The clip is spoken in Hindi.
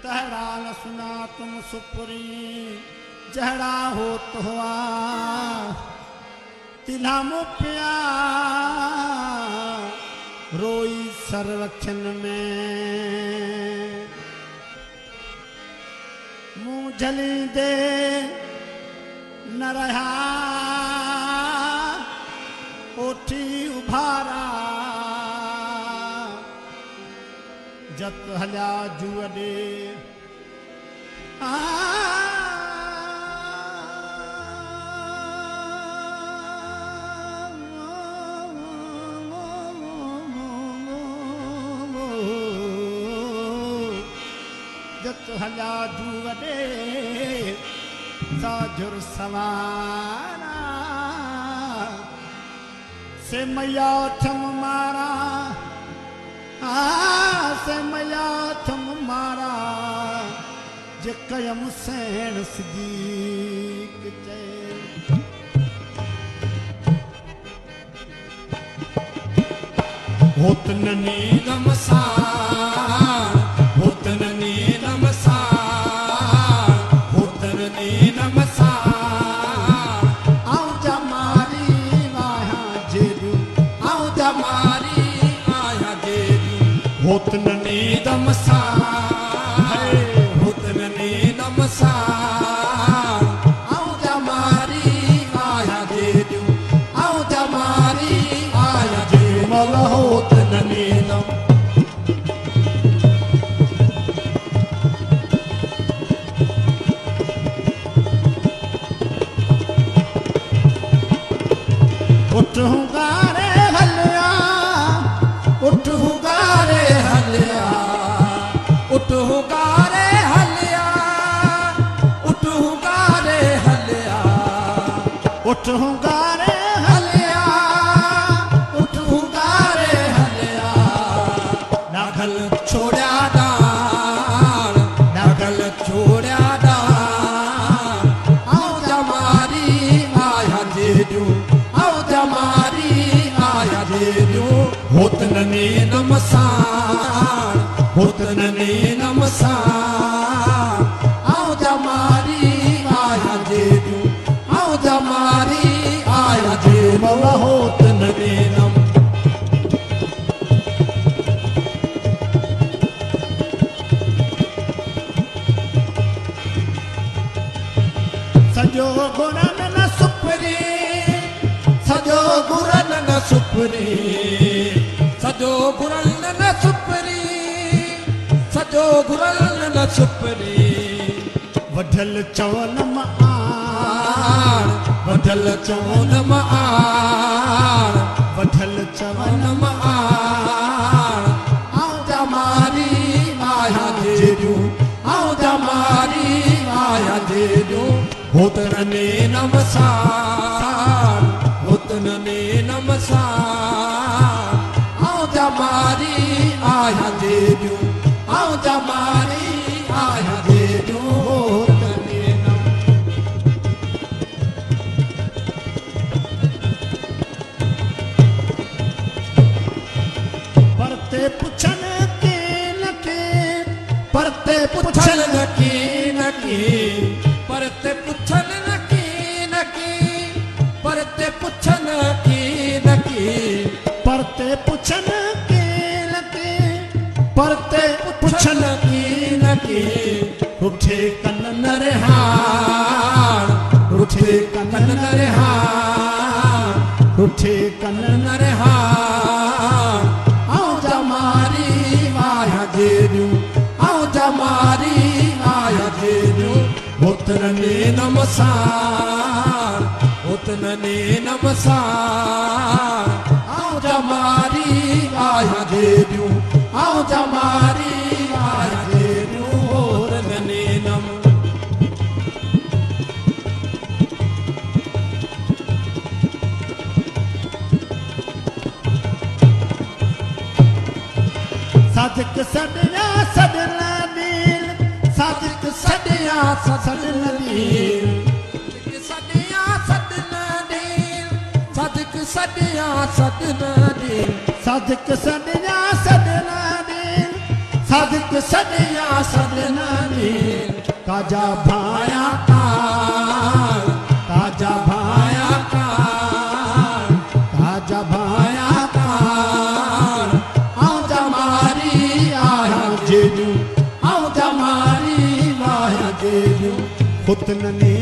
तहरा न सुना तुम सुपुरी जहरा हो तो हुआ तिला मुपिया रोई सर्वक्षण में मुँह जली दे न रहा ओठी उभारा जत हल्या जुअडे जत हल्या जुअडे साजुर सवारा से मैया थम मारा से मैया थम मारा जे कयम सैन सिद्दीक चैन होतन नीलम सार होतन नीलम सार होतन नीलम सार आऊं जमारी आया जेरू आऊं जमारी आया जेरू होतन नीलम सार होतन नीलम सार आऊं जमारी आया जेरू आऊं जमारी आया जेरू मल होतन नीलम उठूंगा रे हलिया उठूंगा रे हलिया उठूंगा रे हलिया उठूंगा रे हलिया उठूंगा रे हलिया उठूंगा रे हलिया नागल छोड़ा डाल नागल छोड़ा डाल आऊं जमारी आया जेरू जमारी आया जेरू होतन ने नमसार होतन ने नमसार आऊं जमारी आया जेरू आऊं जमारी आया जेरू होतन ने नम सजो गुणन न सुपरी सजो गुरन न सुपरी सजो गुरन न सुपरी सजो गुरन न सुपरी वढल चवन आर वढल चवन आर वढल चवन आर आऊं जमारी आया जेरू आऊं जमारी आया जेरू होतन ने नमसार होतन ने नमसार आऊं जमारी आया जेरू आऊं जमारी आया जेरू होतन ने नम परते पुछन के नके परते पुछन नके नके परते पुछन नके नके परते पुछन की नकी परते पुछन की नकी परते पुछन की नकी उठे कन नरहार उठे कन नरहार उठे कन नरहार आऊं जमारी आया जेरू आऊं जमारी आया जेरू होतन ने नमसार होतन ने नमसार आऊं जमारी आया जेरू आऊं जमारी आया जेरू होतन ने नम सादिक सदिया सदना नील सादिक सदिया सदना नील सदिया सदना नील सादिक सदिया सदना नील सादिक सदिया सदना नील सदक सदिया सदननी काजा भाया कार काजा भाया कार काजा भाया कार आऊं जमारी आया जेजू आऊं जमारी आया जेजू खुतन ने